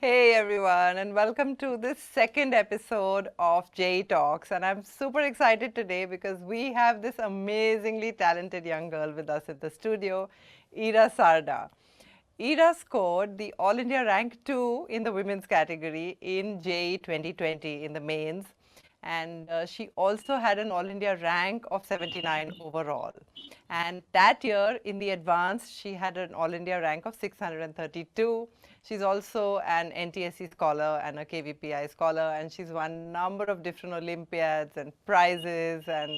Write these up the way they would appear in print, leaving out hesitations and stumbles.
Hey everyone, and welcome to this second episode of JEE Talks. And I'm super excited today because we have this amazingly talented young girl with us in the studio, Ira Sarda. Ira scored the All India rank 2 in the women's category in JEE 2020 in the mains. And she also had an All India rank of 79 overall. And that year in the advanced, she had an All India rank of 632. She's also an NTSC scholar and a KVPI scholar, and she's won a number of different Olympiads and prizes. And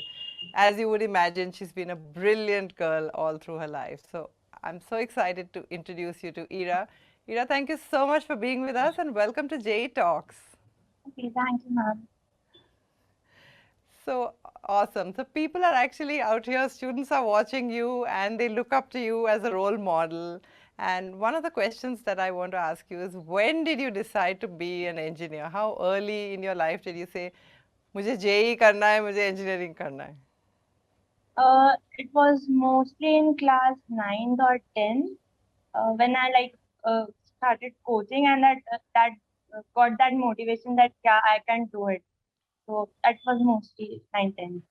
as you would imagine, she's been a brilliant girl all through her life. So I'm so excited to introduce you to Ira. Ira, thank you so much for being with us and welcome to JEE Talks. Okay, thank you, ma'am. So awesome. So people are actually out here, students are watching you and they look up to you as a role model. And one of the questions that I want to ask you is, when did you decide to be an engineer? How early in your life did you say, मुझे JEE करना है, मुझे engineering करना है? It was mostly in class 9th or 10th when I started coaching, and that got that motivation that yeah, I can do it. So that was mostly 9th, 10th.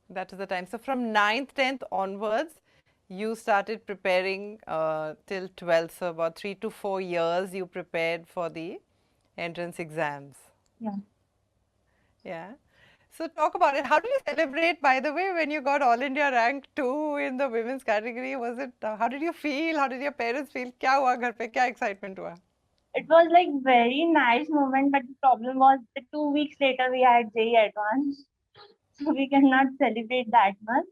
That is the time. So from 9th, 10th onwards, you started preparing till 12th. So about 3 to 4 years you prepared for the entrance exams. Yeah. Yeah. So talk about it. How did you celebrate, by the way, when you got All India rank 2 in the women's category? Was it, how did you feel? How did your parents feel? क्या हुआ घर पे? क्या excitement हुआ? It was like very nice moment, but the problem was the 2 weeks later we had JEE Advanced, so we cannot celebrate that much.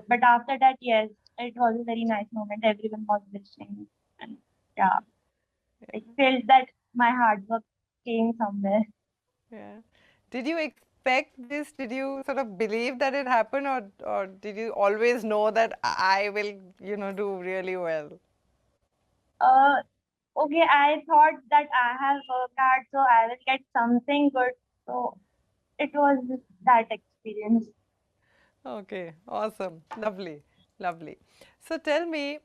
But after that, yes, it was a very nice moment. Everyone was wishing, and yeah. I felt that my hard work came somewhere. Yeah. Did you expect this? Did you sort of believe that it happened, or did you always know that I will, do really well? Uh, okay, I thought that I have worked hard, so I will get something good. So it was that experience. Okay, awesome. Lovely, lovely. So tell me,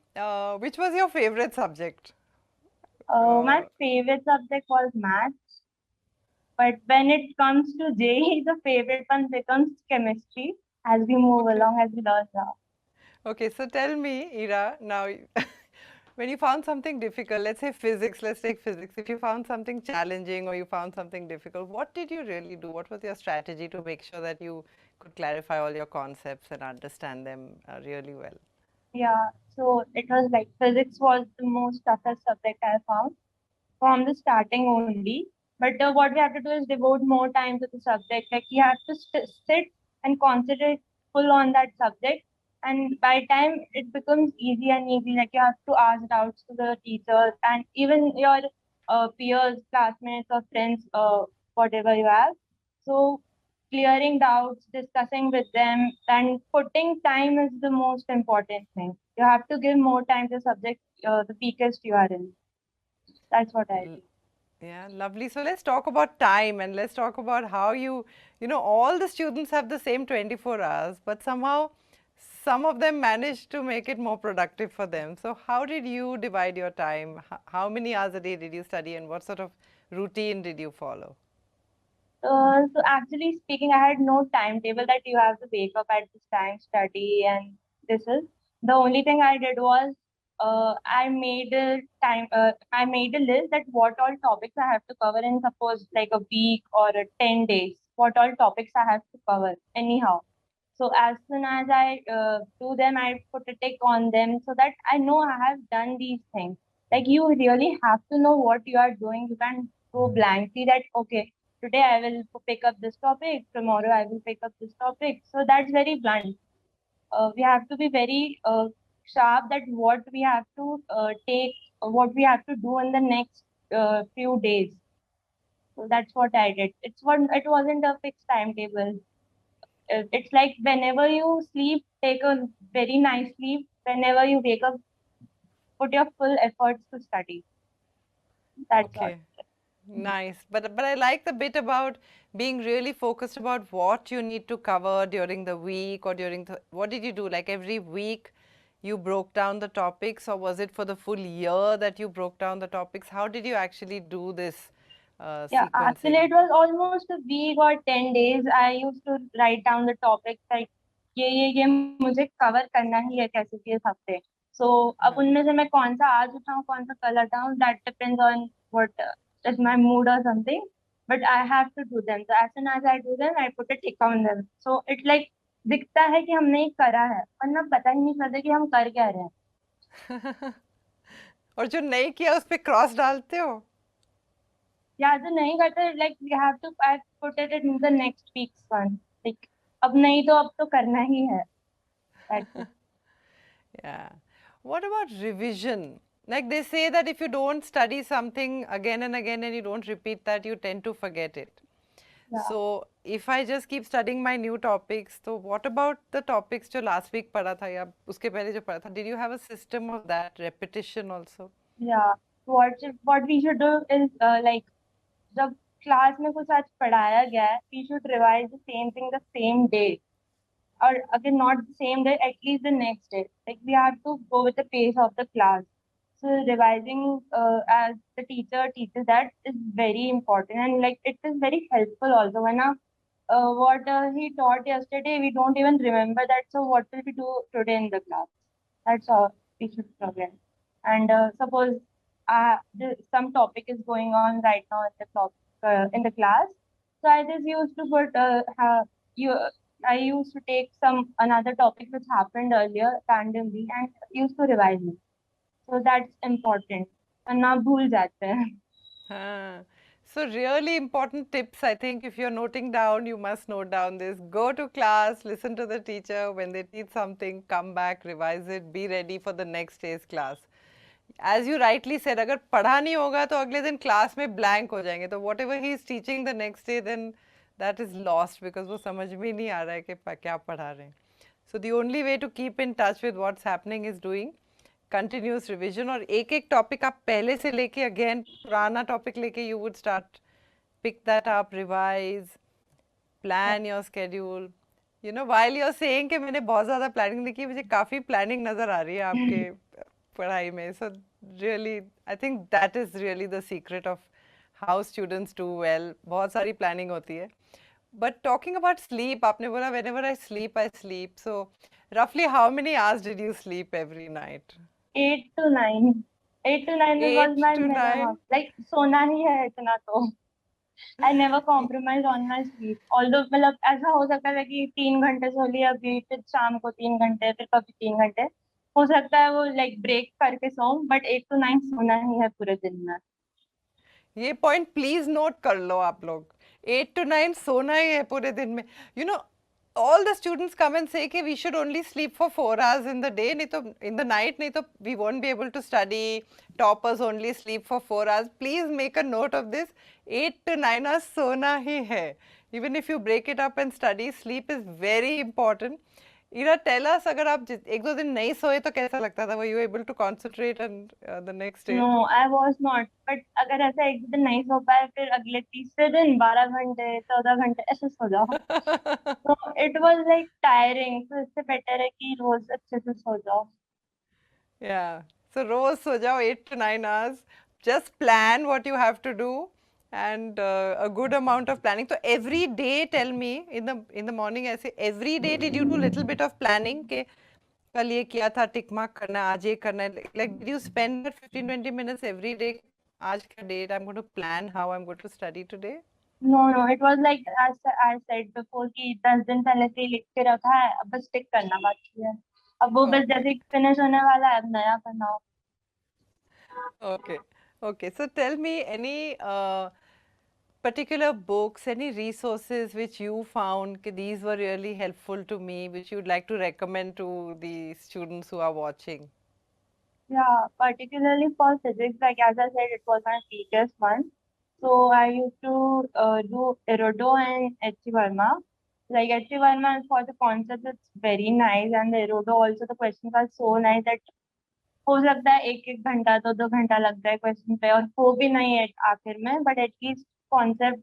which was your favorite subject? My Uh, favorite subject was maths, but when it comes to JEE, the favorite one becomes chemistry as we move okay. along, as we learn now. Okay, so tell me, Ira, now when you found something difficult, let's say physics, let's take physics, if you found something challenging or you found something difficult, what did you really do? What was your strategy to make sure that you could clarify all your concepts and understand them really well? Yeah, so it was like physics was the most toughest subject I found from the starting only. But what we have to do is devote more time to the subject. Like you have to sit and concentrate full on that subject. And by time it becomes easy and easy. Like you have to ask doubts to the teachers and even your peers, classmates, or friends, whatever you have. So clearing doubts, discussing with them, and putting time is the most important thing. You have to give more time to subject the weakest you are in. That's what I L- do. Yeah, lovely. So let's talk about time and let's talk about how all the students have the same 24 hours, but somehow some of them manage to make it more productive for them. So how did you divide your time? How many hours a day did you study and what sort of routine did you follow? So actually speaking, I had no timetable that you have to wake up at this time, study, and this is the only thing I did was I made a list that what all topics I have to cover in suppose like a week or 10 days. What all topics I have to cover anyhow. So as soon as I do them, I put a tick on them so that I know I have done these things. Like you really have to know what you are doing. You can't go blankly that okay, today I will pick up this topic, tomorrow I will pick up this topic. So that's very blunt. We have to be very sharp that what we have to take, what we have to do in the next few days. So that's what I did. It wasn't a fixed timetable. It's like whenever you sleep, take a very nice sleep. Whenever you wake up, put your full efforts to study. That's what. Okay. Nice. But I like the bit about being really focused about what you need to cover during the week or during the, what did you do? Like every week you broke down the topics, or was it for the full year that you broke down the topics? How did you actually do this Yeah, actually, sequencing? it was almost a week or 10 days. I used to write down the topics like ये मुझे cover करना ही है कैसे भी इस हफ्ते. So अब Huh. उनमें से मैं कौन सा आज उठाऊं कौन सा कल उठाऊं, that depends on what is my mood or something. But I have to do them. So as soon as I do them, I put a tick on them. So it like दिखता है कि हमने ये करा है, वरना पता ही नहीं चलता कि हम कर क्या रहे हैं. और जो नहीं किया उस पे क्रॉस डालते हो? या जो नहीं करते like we have to I put it in the next week's one. Like अब नहीं तो अब तो करना ही है. That's it. Yeah. What about revision? Like they say that if you don't study something again and again and you don't repeat that, you tend to forget it. Yeah. So if I just keep studying my new topics, so what about the topics जो last week पढ़ा था या उसके पहले जो पढ़ा था? Did you have a system of that repetition also? Yeah. What we should do is like जब क्लास में कुछ आज पढ़ाया गया है, we should revise the same thing the same day. Or again, not the same day, at least the next day. Like we have to go with the pace of the class. So revising as the teacher teaches that is very important, and like it is very helpful also. When what he taught yesterday, we don't even remember that. So what will we do today in the class? That's how we should progress. And suppose some topic is going on right now in the class, so I just used to put you. I used to take some another topic which happened earlier randomly and used to revise it. So that's important. वरना भूल जाते हैं. Ah, so really important tips. I think if you're noting down, you must note down this. Go to class, listen to the teacher. When they teach something, come back, revise it, be ready for the next day's class. As you rightly said, अगर पढ़ा नहीं होगा तो अगले दिन class में blank हो जाएंगे. तो whatever he is teaching the next day, then that is lost because वो समझ में नहीं आ रहा है कि क्या पढ़ा रहे हैं. So the only way to keep in touch with what's happening is doing continuous revision. और एक एक टॉपिक आप पहले से लेके अगेन पुराना टॉपिक लेके you would start pick that up, revise, plan your schedule. You know while you are saying कि मैंने बहुत ज़्यादा प्लानिंग नहीं की, मुझे काफ़ी प्लानिंग नज़र आ रही है आपके पढ़ाई में. So really I think that is really the secret of how students do well. बहुत सारी प्लानिंग होती है. बट टॉकिंग अबाउट स्लीप, आपने बोला when ever I sleep. So roughly how many hours did you sleep every night? 8 to 9. 8 to 9 was Eight my to minimum. nine. Like सोना ही है इतना तो. I never compromise on my sleep. Although मतलब ऐसा हो सकता है कि 3 घंटे सो लिया अभी, फिर शाम को 3 घंटे, फिर कभी 3 घंटे. हो सकता है वो like break करके सोऊं, but 8 to 9 सोना ही है पूरे दिन में. ये पॉइंट प्लीज नोट कर लो आप लोग. 8 to 9 सोना ही है पूरे दिन में. You know all the students come and say कि we should only sleep for 4 hours in the day, नहीं तो in the night, नहीं तो we won't be able to study. Toppers only sleep for 4 hours. Please make a note of this. 8 to 9 hours सोना ही है. Even if you break it up and study, sleep is very important. Ira, tell us, अगर आप एक दो दिन नहीं सोए तो कैसा लगता था? Were you able to concentrate and the next day? No, I was not. But अगर ऐसा एक दिन नहीं सो पाए, फिर अगले तीसरे दिन 12 घंटे 14 घंटे ऐसे सो जाओ. So it was like tiring. So इससे better है कि रोज अच्छे से सो जाओ. Yeah. So रोज सो जाओ 8 to 9 hours. Just plan what you have to do and a good amount of planning. So every day, tell me in the morning ऐसे every day did you do little bit of planning के कल ये किया था, tick mark करना है, आज ये करना है. Like did you spend that 15-20 minutes every day? आज का date I'm going to plan how I'm going to study today. No, it was like as I said before कि 10 दिन पहले से ही लिख के रखा है, अब बस टिक करना बाकी है. अब वो बस Okay. जैसे फिनिश होने वाला है, अब नया करना हो. Okay. Okay. So tell me any particular books, any resources which you found that these were really helpful to me, which you'd like to recommend to the students who are watching? Yeah, particularly for physics, like as I said, it was my weakest one. So I used to do Erodo and H.C. Verma. Like H.C. Verma for the concepts, it's very nice, and the Erodo also the questions are so nice that हो सकता है एक एक घंटा 2-2 घंटा लग जाए question पे, और हो भी नहीं है आखिर में, बट एटलीस्ट कॉन्सेप्ट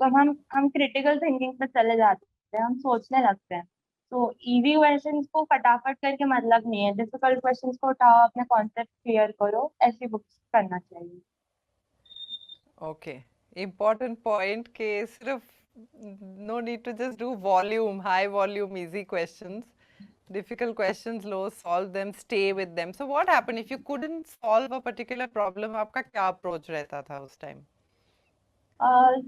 जब हम क्रिटिकल थिंकिंग पे चले जाते हैं, हम सोचने लगते हैं. तो इजी क्वेश्चंस को फटाफट करके मतलब नहीं है, डिफिकल्ट क्वेश्चंस को उठाओ, अपने कॉन्सेप्ट क्लियर करो, ऐसी बुक्स करना चाहिए। Okay, important point के सिर्फ no need to just do volume, high volume, easy questions. Difficult questions, low, solve them, stay with them. So what happened if you couldn't solve a particular problem? आपका क्या approach रहता था उस time?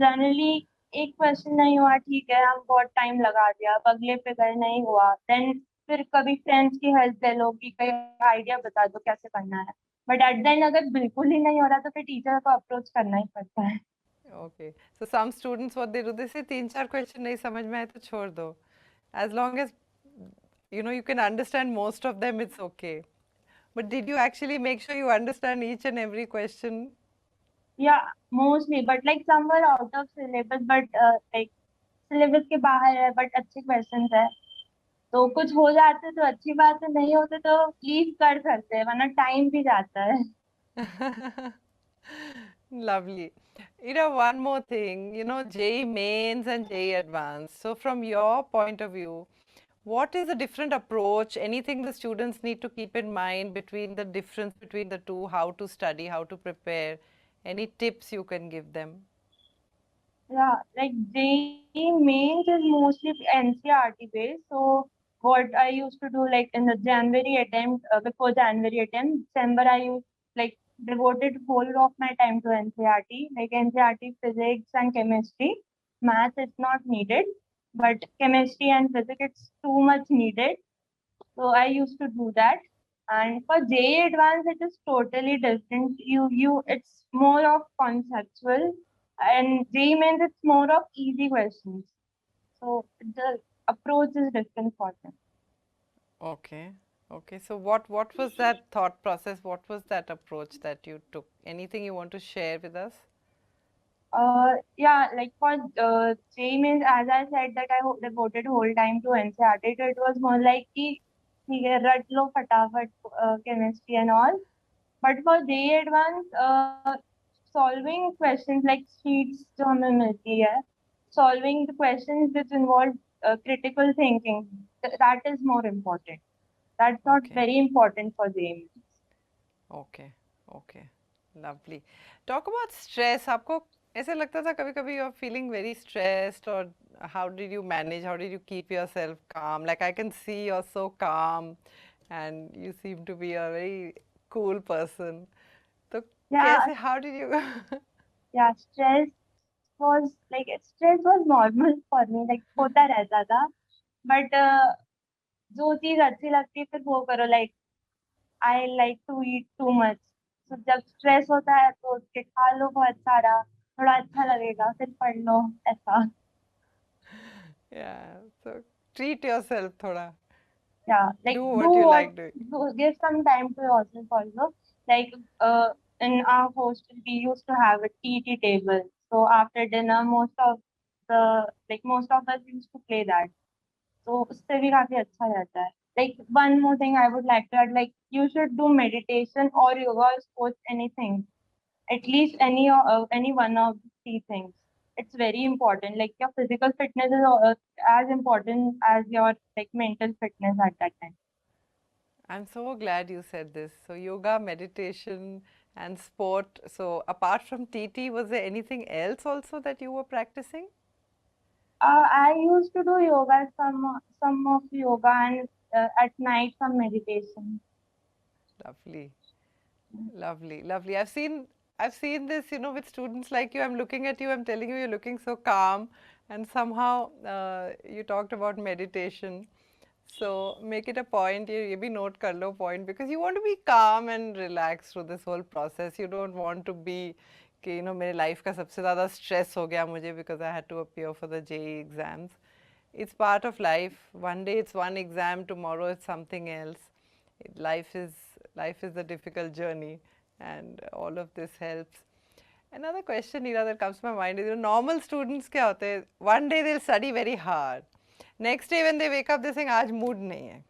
Generally एक question नहीं हुआ, ठीक है, हम बहुत टाइम लगा दिया, अब अगले पे गए, नहीं हुआ, देन फिर कभी फ्रेंड्स की हेल्प ले लो कि कोई आइडिया बता दो कैसे करना है। बट एट द एंड अगर बिल्कुल ही नहीं हो रहा तो फिर टीचर को अप्रोच करना ही पड़ता है। Okay, so some students what they do, they say तीन चार question नहीं समझ में आए तो छोड़ दो. As long as you can understand most of them, it's okay. But did you actually make sure you understand each and every question? या mostly, but like some were out of syllabus, but like syllabus के बाहर है but अच्छे question है, तो कुछ हो जाते तो अच्छी बात है, नहीं होते तो लीव कर सकते हैं, वरना टाइम भी जाता है। Lovely. One more thing, JEE mains and JEE advanced. So from your point of view, what is the different approach? Anything the students need to keep in mind between the difference between the two, how to study, how to prepare? Any tips you can give them? Yeah, like JEE mains is mostly NCERT based. So what I used to do, like in the January attempt, before January attempt, December I used like devoted whole of my time to NCERT, like NCERT physics and chemistry. Math is not needed, but chemistry and physics it's too much needed. So I used to do that. And for JEE Advanced, it is totally different. It's more of conceptual, and JEE Mains, it's more of easy questions. So the approach is different for them. Okay. Okay. So what was that thought process? What was that approach that you took? Anything you want to share with us? Yeah, like for JEE Mains, as I said that devoted whole time to NCERT, it was more like कि ठीक है रट लो फटाफट chemistry and all. But for JEE Advanced, solving questions like sheets जो हमें मिलती है, solving the questions which involve critical thinking, that is more important. That's not Okay. very important for JEE. Okay. Okay. Lovely. Talk about stress. आपको ऐसे लगता था कभी कभी you're feeling very stressed, or how did you manage? How did you keep yourself calm? Like I can see you're so calm and you seem to be a very cool person. तो Yeah, कैसे, how did you? yeah, stress was normal for me, like होता रहता था, but जो चीज अच्छी लगती है फिर वो करो, like I like to eat too much. तो जब स्ट्रेस होता है तो उठ के खा लो बहुत सारा, थोड़ा अच्छा लगेगा, फिर पढ़ लो, ऐसा। Yeah. So treat yourself थोड़ा. Yeah, like Do do what you what, like doing. give some time to yourself also. Like in our hostel we used to have a TT table. So after dinner most of us used to play that. तो उससे भी काफी अच्छा रहता है। Like one more thing I would like to add, like you should do meditation or yoga or sports, anything. At least any one of these things. It's very important. Like your physical fitness is as important as your like mental fitness at that time. I'm so glad you said this. So yoga, meditation, and sport. So apart from TT, was there anything else also that you were practicing? I used to do yoga, some of yoga, and at night some meditation. Lovely, lovely, lovely. I've seen this, with students like you. I'm looking at you. I'm telling you, you're looking so calm, and somehow you talked about meditation. So make it a point. ये भी note कर लो point, because you want to be calm and relaxed through this whole process. You don't want to be कि मेरे life का सबसे ज़्यादा stress हो गया मुझे because I had to appear for the JEE exams. It's part of life. One day it's one exam, tomorrow it's something else. Life is life is a difficult journey, and all of this helps. Another question, Neera, that comes to my mind is, normal students क्या होते हैं? One day they'll study very hard. Next day when they wake up, they think आज mood नहीं है.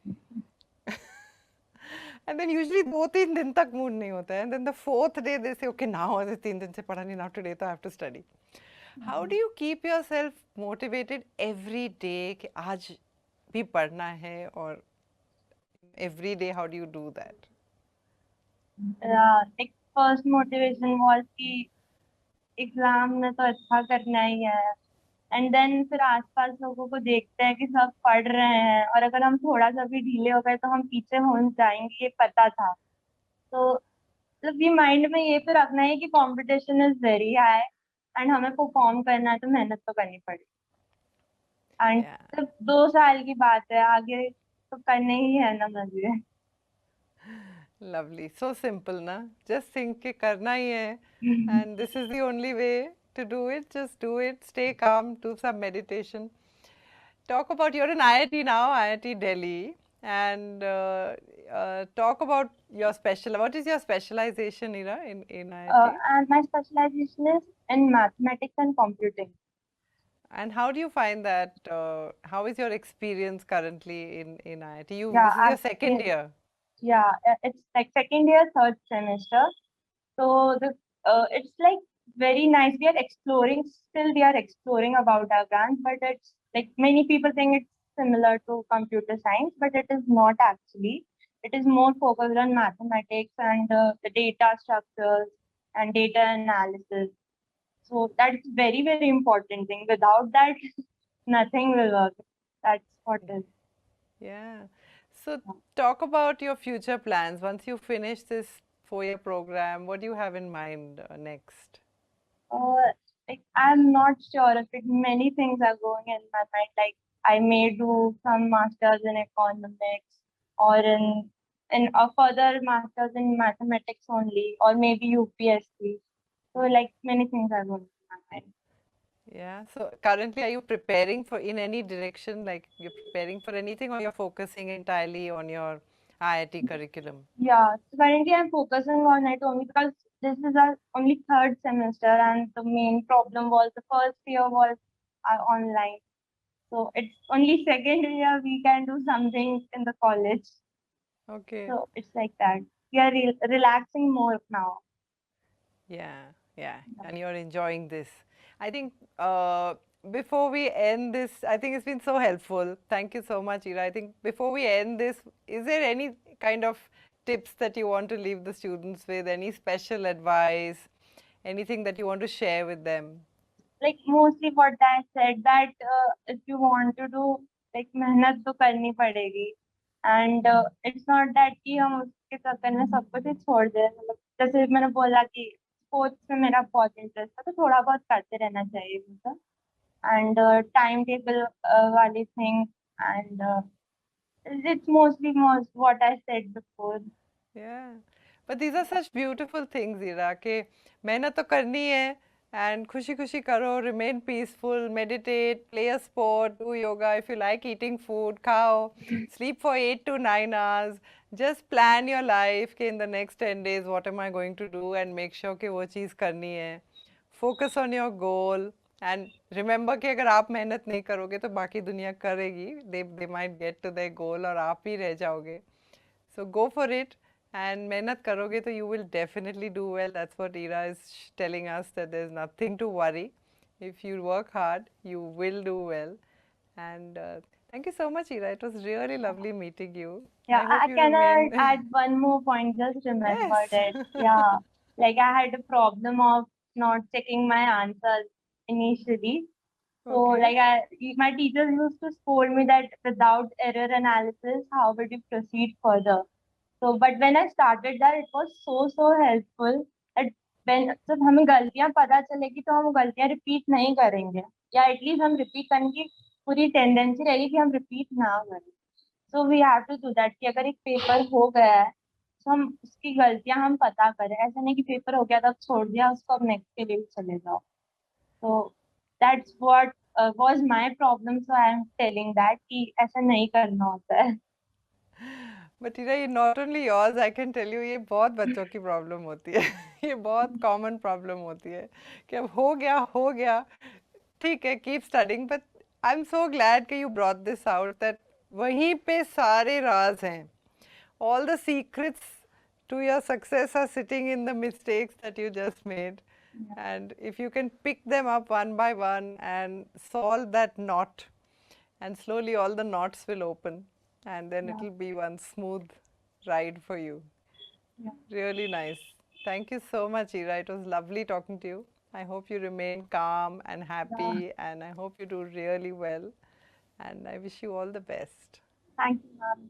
And then usually 2-3 दिन तक mood नहीं होता है. And then the fourth day they say, okay, now ऐसे 3 दिन से पढ़ा नहीं, now today तो I have to study. How do you keep yourself motivated every day कि आज भी पढ़ना है और every day how do you do that? Like first motivation was कि एग्जाम में तो अच्छा करना ही है, एंड देन फिर आसपास लोगों को देखते हैं कि सब पढ़ रहे हैं, और अगर हम थोड़ा सा भी ढीले हो गए तो हम पीछे हो जाएंगे, ये पता था। तो मतलब ये माइंड में ये तो रखना है कि competition is very high, and हमें परफॉर्म करना है तो मेहनत तो करनी पड़ेगी। And Yeah. सिर्फ 2 साल की बात है, आगे तो करने ही है ना मजे। Lovely. So simple, na? Just think कि करना ही है, and this is the only way to do it. Just do it. Stay calm. Do some meditation. Talk about you're in IIT now, IIT Delhi, and talk about your special. What is your specialization, Ira, in IIT? And my specialization is in mathematics and computing. And how do you find that? How is your experience currently in IIT? Yeah, This is your second actually, year. yeah, it's like second year, third semester. So it's like very nice. We are exploring, still we are exploring about our branch, but it's like many people think it's similar to computer science, but it is not actually. It is more focused on mathematics and the data structures and data analysis. So that's very, very important thing. Without that, nothing will work. That's what is. Yeah. So talk about your future plans. Once you finish this 4-year program, what do you have in mind next? Uh, like I'm not sure if it. Many things are going in my mind. Like I may do some masters in economics, or in a further masters in mathematics only, or maybe UPSC. So like many things are going in my mind. Yeah. So currently, are you preparing for in any direction? Like you're preparing for anything, or you're focusing entirely on your IIT curriculum? Yeah. So currently I'm focusing on it only because this is our only third semester, and the main problem was the first year was online. So it's only second year we can do something in the college. Okay. So it's like that. We are relaxing more now. Yeah, yeah, and you're enjoying this. I think before we end this, I think it's been so helpful. Thank you so much, Ira. I think before we end this, is there any kind of tips that you want to leave the students with? Any special advice? Anything that you want to share with them? Like mostly what I said that if you want to do like मेहनत तो करनी पड़ेगी, and it's not that कि हम उसके चक्कर में सब कुछ ही छोड़ दें। मतलब जैसे मैंने बोला कि स्पोर्ट्स में मेरा बहुत इंटरेस्ट है, तो थोड़ा बहुत करते रहना चाहिए मुझे, and timetable वाली thing, and it's mostly most what I said before. Yeah, but these are such beautiful things, Ira, कि मेहनत तो करनी है and खुशी खुशी करो, remain peaceful, meditate, play a sport, do yoga. If you like eating food, खाओ, sleep for 8 to 9 hours. Just plan your life कि in the next 10 days what am I going to do and make sure कि वो चीज़ करनी है. Focus on your goal and remember कि अगर आप मेहनत नहीं करोगे तो बाकी दुनिया करेगी. They might get to their goal और आप ही रह जाओगे. So go for it and मेहनत करोगे तो you will definitely do well. That's what Ira is telling us that there's nothing to worry. If you work hard, you will do well. And thank you so much, Ira. It was really lovely meeting you. Yeah, I hope I you can remain. add one more point. Just Yes. remembered it. Yeah, like I had a problem of not checking my answers initially. So Okay. like my teachers used to scold me that without error analysis, how would you proceed further? So, but when I started that, it was so helpful that when जब हमें गलतियां पता चलेगी तो हम गलतियां repeat नहीं करेंगे, या एटलीस्ट हम रिपीट करने की पूरी टेंडेंसी रहेगी कि हम रिपीट ना करें। So we have to do that कि अगर एक पेपर हो गया है तो हम उसकी गलतियां हम पता करें, ऐसा नहीं कि पेपर हो गया तब छोड़ दिया उसको, अब नेक्स्ट के लिए चले जाओ। तो that's what was my problem, so I am telling that कि ऐसा नहीं करना होता है। बट टीना ये not only yours I can tell you ये बहुत बच्चों की प्रॉब्लम होती है ये बहुत कॉमन प्रॉब्लम होती है कि अब हो गया ठीक है keep studying but I am so glad कि you brought this out that वहीं पे सारे राज हैं all the secrets to your success are sitting in the mistakes that you just made. And if you can pick them up one by one and solve that knot and slowly all the knots will open, and then Yeah. it'll be one smooth ride for you. Yeah. Really nice. Thank you so much, Ira. It was lovely talking to you. I hope you remain calm and Yeah. happy, and I hope you do really well. And I wish you all the best. Thank you, ma'am.